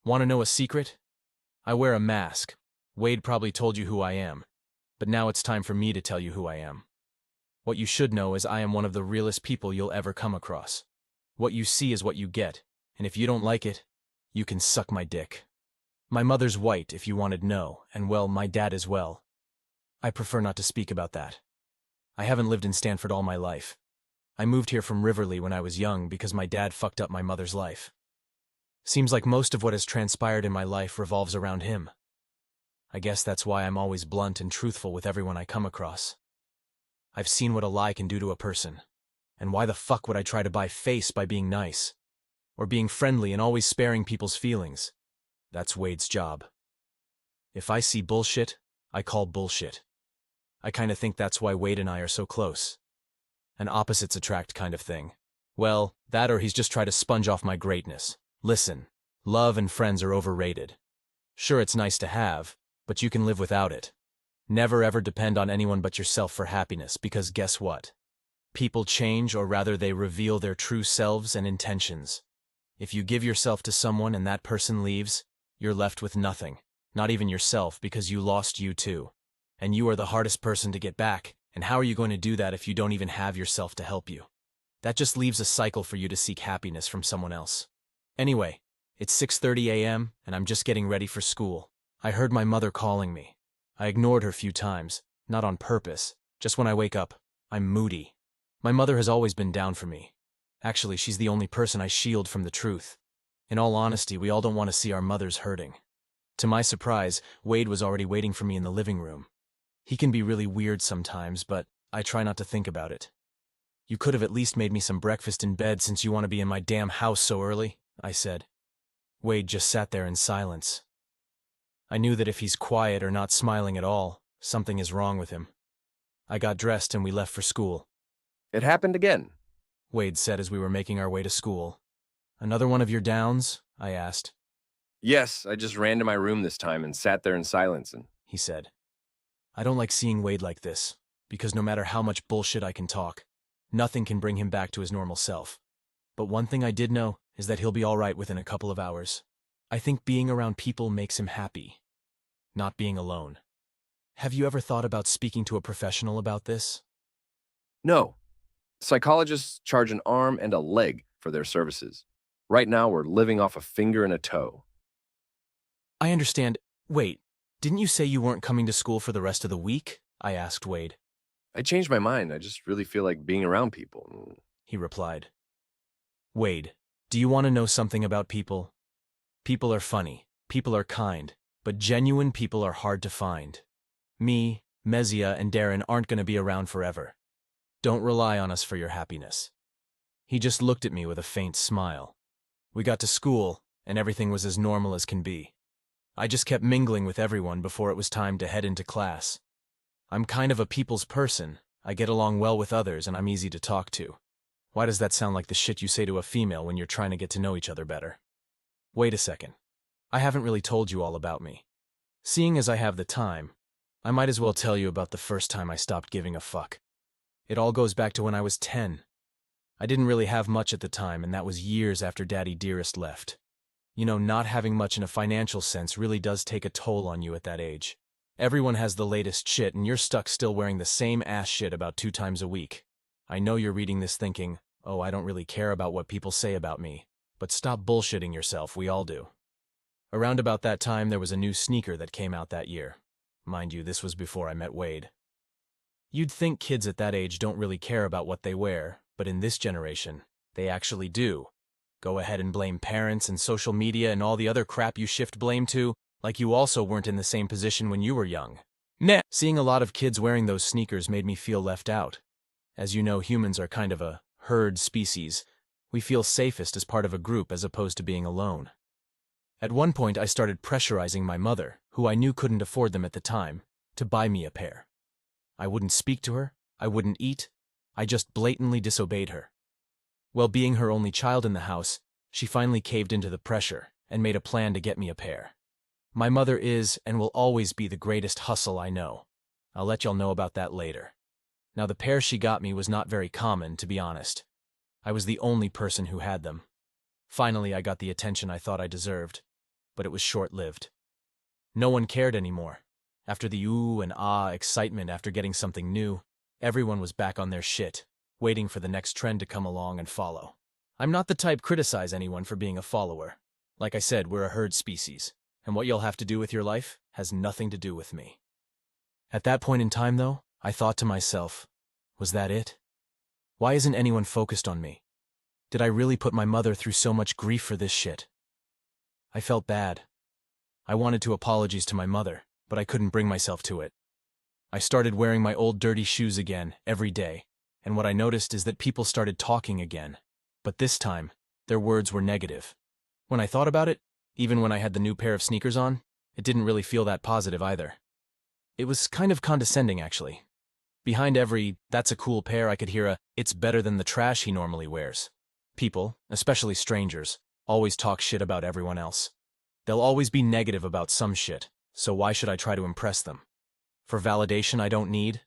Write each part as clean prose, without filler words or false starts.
Want to know a secret? I wear a mask. Wade probably told you who I am. But now it's time for me to tell you who I am. What you should know is I am one of the realest people you'll ever come across. What you see is what you get, and if you don't like it, you can suck my dick. My mother's white, if you wanted to know, and well, my dad as well. I prefer not to speak about that. I haven't lived in Stanford all my life. I moved here from Riverley when I was young because my dad fucked up my mother's life. Seems like most of what has transpired in my life revolves around him. I guess that's why I'm always blunt and truthful with everyone I come across. I've seen what a lie can do to a person. And why the fuck would I try to buy face by being nice? Or being friendly and always sparing people's feelings? That's Wade's job. If I see bullshit, I call bullshit. I kinda think that's why Wade and I are so close. An opposites attract kind of thing. Well, that or he's just tried to sponge off my greatness. Listen, love and friends are overrated. Sure, it's nice to have, but you can live without it. Never ever depend on anyone but yourself for happiness, because guess what? People change, or rather they reveal their true selves and intentions. If you give yourself to someone and that person leaves, you're left with nothing, not even yourself, because you lost you too. And you are the hardest person to get back, and how are you going to do that if you don't even have yourself to help you? That just leaves a cycle for you to seek happiness from someone else. Anyway, it's 6:30 a.m., and I'm just getting ready for school. I heard my mother calling me. I ignored her a few times, not on purpose, just when I wake up, I'm moody. My mother has always been down for me. Actually, she's the only person I shield from the truth. In all honesty, we all don't want to see our mothers hurting. To my surprise, Wade was already waiting for me in the living room. He can be really weird sometimes, but I try not to think about it. You could have at least made me some breakfast in bed since you want to be in my damn house so early, I said. Wade just sat there in silence. I knew that if he's quiet or not smiling at all, something is wrong with him. I got dressed and we left for school. It happened again, Wade said as we were making our way to school. Another one of your downs? I asked. Yes, I just ran to my room this time and sat there in silence He said. I don't like seeing Wade like this, because no matter how much bullshit I can talk, nothing can bring him back to his normal self. But one thing I did know is that he'll be all right within a couple of hours. I think being around people makes him happy, not being alone. Have you ever thought about speaking to a professional about this? No, psychologists charge an arm and a leg for their services. Right now, we're living off a finger and a toe. I understand. Wait, didn't you say you weren't coming to school for the rest of the week? I asked Wade. I changed my mind. I just really feel like being around people. He replied. Wade, do you want to know something about people? People are funny, people are kind, but genuine people are hard to find. Me, Mezia, and Darren aren't going to be around forever. Don't rely on us for your happiness. He just looked at me with a faint smile. We got to school, and everything was as normal as can be. I just kept mingling with everyone before it was time to head into class. I'm kind of a people's person. I get along well with others, and I'm easy to talk to. Why does that sound like the shit you say to a female when you're trying to get to know each other better? Wait a second. I haven't really told you all about me. Seeing as I have the time, I might as well tell you about the first time I stopped giving a fuck. It all goes back to when I was 10. I didn't really have much at the time, and that was years after Daddy Dearest left. You know, not having much in a financial sense really does take a toll on you at that age. Everyone has the latest shit, and you're stuck still wearing the same ass shit about 2 times a week. I know you're reading this thinking, oh, I don't really care about what people say about me. But stop bullshitting yourself, we all do. Around about that time, there was a new sneaker that came out that year. Mind you, this was before I met Wade. You'd think kids at that age don't really care about what they wear, but in this generation, they actually do. Go ahead and blame parents and social media and all the other crap you shift blame to, like you also weren't in the same position when you were young. Nah! Seeing a lot of kids wearing those sneakers made me feel left out. As you know, humans are kind of a herd species. We feel safest as part of a group as opposed to being alone. At one point, I started pressurizing my mother, who I knew couldn't afford them at the time, to buy me a pair. I wouldn't speak to her, I wouldn't eat, I just blatantly disobeyed her. Well, being her only child in the house, she finally caved into the pressure and made a plan to get me a pair. My mother is and will always be the greatest hustle I know. I'll let y'all know about that later. Now, the pair she got me was not very common, to be honest. I was the only person who had them. Finally, I got the attention I thought I deserved. but it was short-lived. No one cared anymore. After the ooh and ah excitement after getting something new, everyone was back on their shit, waiting for the next trend to come along and follow. I'm not the type criticize anyone for being a follower. Like I said, we're a herd species, and what you'll have to do with your life has nothing to do with me. At that point in time, though, I thought to myself, was that it? Why isn't anyone focused on me? Did I really put my mother through so much grief for this shit? I felt bad. I wanted to apologize to my mother, but I couldn't bring myself to it. I started wearing my old dirty shoes again, every day, and what I noticed is that people started talking again. But this time, their words were negative. When I thought about it, even when I had the new pair of sneakers on, it didn't really feel that positive either. It was kind of condescending, actually. Behind every, "that's a cool pair," I could hear a, "it's better than the trash he normally wears." People, especially strangers, always talk shit about everyone else. They'll always be negative about some shit, so why should I try to impress them? For validation I don't need?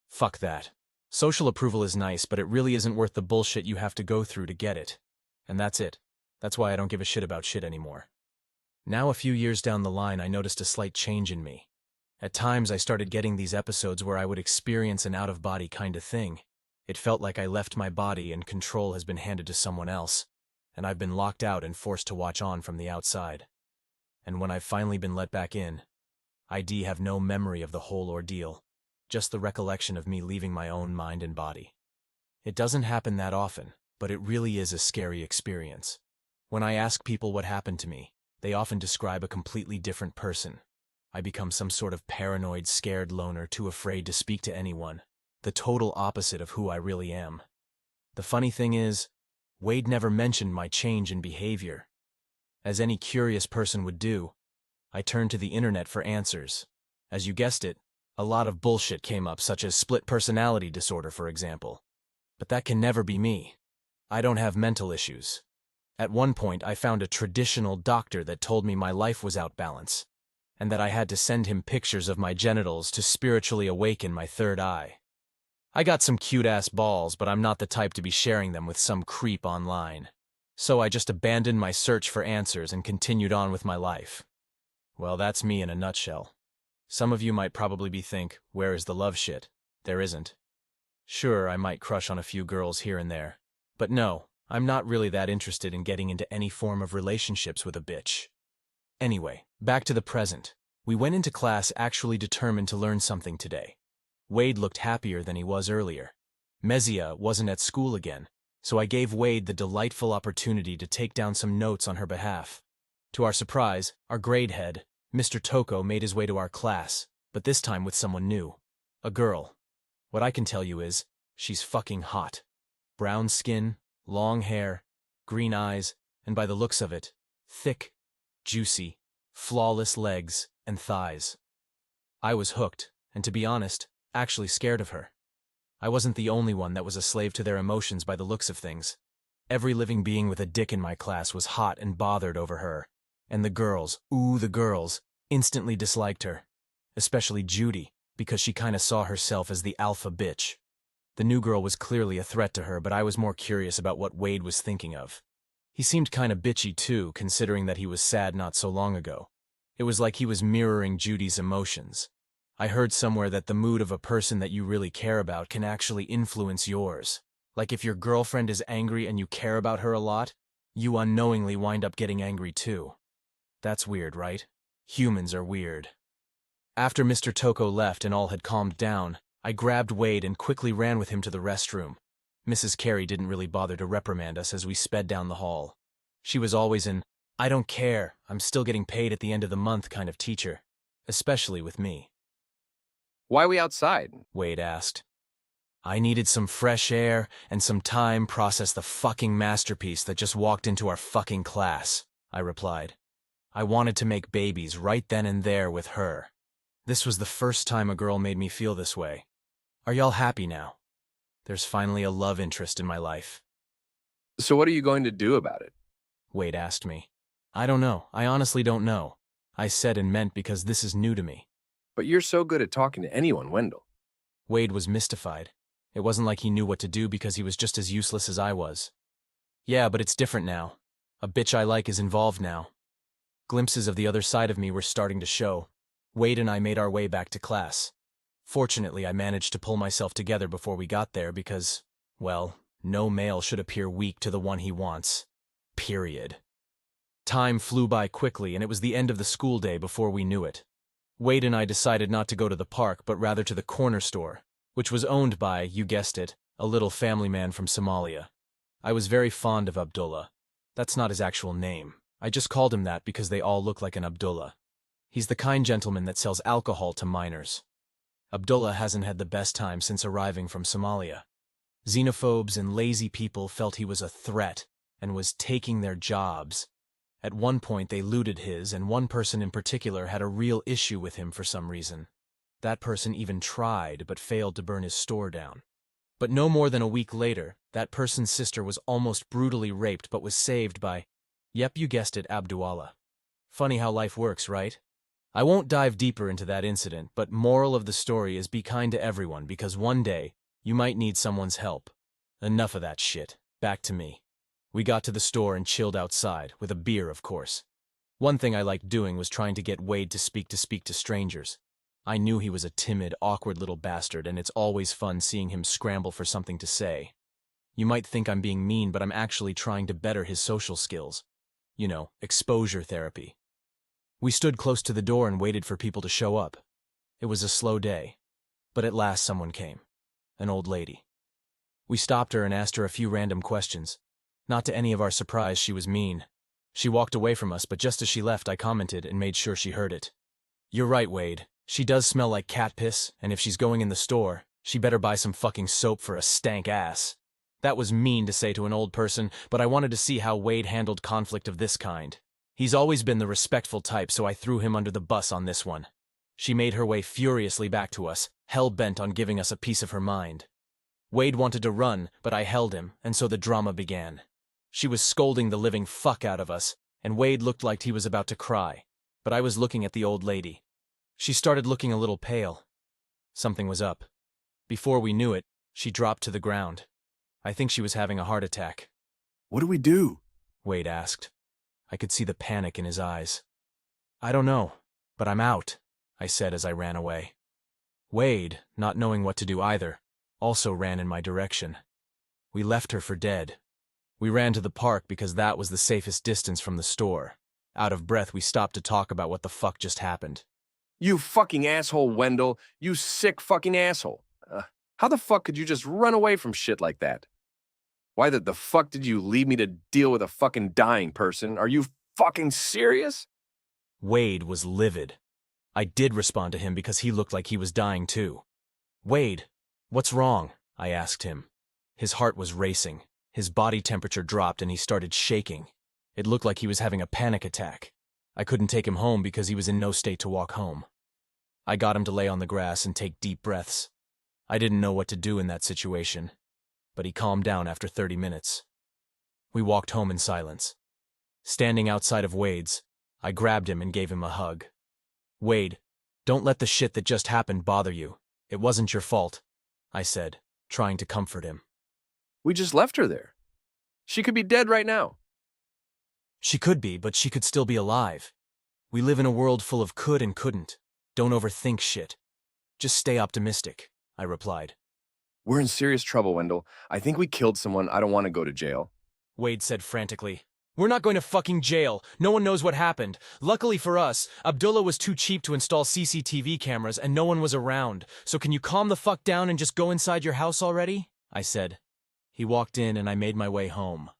Fuck that. Social approval is nice, but it really isn't worth the bullshit you have to go through to get it. And that's it. That's why I don't give a shit about shit anymore. Now, a few years down the line, I noticed a slight change in me. At times, I started getting these episodes where I would experience an out-of-body kind of thing. It felt like I left my body and control has been handed to someone else, and I've been locked out and forced to watch on from the outside. And when I've finally been let back in, I have no memory of the whole ordeal, just the recollection of me leaving my own mind and body. It doesn't happen that often, but it really is a scary experience. When I ask people what happened to me, they often describe a completely different person. I become some sort of paranoid, scared loner too afraid to speak to anyone, the total opposite of who I really am. The funny thing is, Wade never mentioned my change in behavior. As any curious person would do, I turned to the internet for answers. As you guessed it, a lot of bullshit came up, such as split personality disorder, for example. But that can never be me. I don't have mental issues. At one point, I found a traditional doctor that told me my life was out balance, and that I had to send him pictures of my genitals to spiritually awaken my third eye. I got some cute-ass balls, but I'm not the type to be sharing them with some creep online. So I just abandoned my search for answers and continued on with my life. Well, that's me in a nutshell. Some of you might probably think, where is the love shit? There isn't. Sure, I might crush on a few girls here and there. But no, I'm not really that interested in getting into any form of relationships with a bitch. Anyway, back to the present. We went into class actually determined to learn something today. Wade looked happier than he was earlier. Mezia wasn't at school again, so I gave Wade the delightful opportunity to take down some notes on her behalf. To our surprise, our grade head, Mr. Toko, made his way to our class, but this time with someone new. A girl. What I can tell you is, she's fucking hot. Brown skin, long hair, green eyes, and by the looks of it, thick, juicy, flawless legs and thighs. I was hooked, and to be honest, actually scared of her. I wasn't the only one that was a slave to their emotions by the looks of things. Every living being with a dick in my class was hot and bothered over her. And the girls, the girls, instantly disliked her. Especially Judy, because she kinda saw herself as the alpha bitch. The new girl was clearly a threat to her, but I was more curious about what Wade was thinking of. He seemed kinda bitchy too, considering that he was sad not so long ago. It was like he was mirroring Judy's emotions. I heard somewhere that the mood of a person that you really care about can actually influence yours. Like if your girlfriend is angry and you care about her a lot, you unknowingly wind up getting angry too. That's weird, right? Humans are weird. After Mr. Toko left and all had calmed down, I grabbed Wade and quickly ran with him to the restroom. Mrs. Carey didn't really bother to reprimand us as we sped down the hall. She was always an, "I don't care, I'm still getting paid at the end of the month" kind of teacher, especially with me. Why are we outside? Wade asked. I needed some fresh air and some time process the fucking masterpiece that just walked into our fucking class, I replied. I wanted to make babies right then and there with her. This was the first time a girl made me feel this way. Are y'all happy now? There's finally a love interest in my life. So what are you going to do about it? Wade asked me. I don't know. I honestly don't know. I said and meant because this is new to me. But you're so good at talking to anyone, Wendal. Wade was mystified. It wasn't like he knew what to do because he was just as useless as I was. Yeah, but it's different now. A bitch I like is involved now. Glimpses of the other side of me were starting to show. Wade and I made our way back to class. Fortunately, I managed to pull myself together before we got there because, well, no male should appear weak to the one he wants. Period. Time flew by quickly, and it was the end of the school day before we knew it. Wade and I decided not to go to the park, but rather to the corner store, which was owned by, you guessed it, a little family man from Somalia. I was very fond of Abdullah. That's not his actual name. I just called him that because they all look like an Abdullah. He's the kind gentleman that sells alcohol to minors. Abdullah hasn't had the best time since arriving from Somalia. Xenophobes and lazy people felt he was a threat and was taking their jobs. At one point they looted his, and one person in particular had a real issue with him for some reason. That person even tried but failed to burn his store down. But no more than a week later, that person's sister was almost brutally raped but was saved by, yep, you guessed it, Abdullah. Funny how life works, right? I won't dive deeper into that incident, but moral of the story is be kind to everyone because one day, you might need someone's help. Enough of that shit. Back to me. We got to the store and chilled outside, with a beer, of course. One thing I liked doing was trying to get Wade to speak to strangers. I knew he was a timid, awkward little bastard, and it's always fun seeing him scramble for something to say. You might think I'm being mean, but I'm actually trying to better his social skills. You know, exposure therapy. We stood close to the door and waited for people to show up. It was a slow day, but at last someone came. An old lady. We stopped her and asked her a few random questions. Not to any of our surprise, she was mean. She walked away from us, but just as she left, I commented and made sure she heard it. You're right, Wade. She does smell like cat piss, and if she's going in the store, she better buy some fucking soap for a stank ass. That was mean to say to an old person, but I wanted to see how Wade handled conflict of this kind. He's always been the respectful type, so I threw him under the bus on this one. She made her way furiously back to us, hell-bent on giving us a piece of her mind. Wade wanted to run, but I held him, and so the drama began. She was scolding the living fuck out of us, and Wade looked like he was about to cry, but I was looking at the old lady. She started looking a little pale. Something was up. Before we knew it, she dropped to the ground. I think she was having a heart attack. What do we do? Wade asked. I could see the panic in his eyes. I don't know, but I'm out, I said as I ran away. Wade, not knowing what to do either, also ran in my direction. We left her for dead. We ran to the park because that was the safest distance from the store. Out of breath, we stopped to talk about what the fuck just happened. You fucking asshole, Wendal. You sick fucking asshole. How the fuck could you just run away from shit like that? Why the fuck did you leave me to deal with a fucking dying person? Are you fucking serious? Wade was livid. I did respond to him because he looked like he was dying too. Wade, what's wrong? I asked him. His heart was racing. His body temperature dropped and he started shaking. It looked like he was having a panic attack. I couldn't take him home because he was in no state to walk home. I got him to lay on the grass and take deep breaths. I didn't know what to do in that situation, but he calmed down after 30 minutes. We walked home in silence. Standing outside of Wade's, I grabbed him and gave him a hug. Wade, don't let the shit that just happened bother you. It wasn't your fault, I said, trying to comfort him. We just left her there. She could be dead right now. She could be, but she could still be alive. We live in a world full of could and couldn't. Don't overthink shit. Just stay optimistic, I replied. We're in serious trouble, Wendal. I think we killed someone. I don't want to go to jail. Wade said frantically. We're not going to fucking jail. No one knows what happened. Luckily for us, Abdullah was too cheap to install CCTV cameras and no one was around. So can you calm the fuck down and just go inside your house already? I said. He walked in and I made my way home.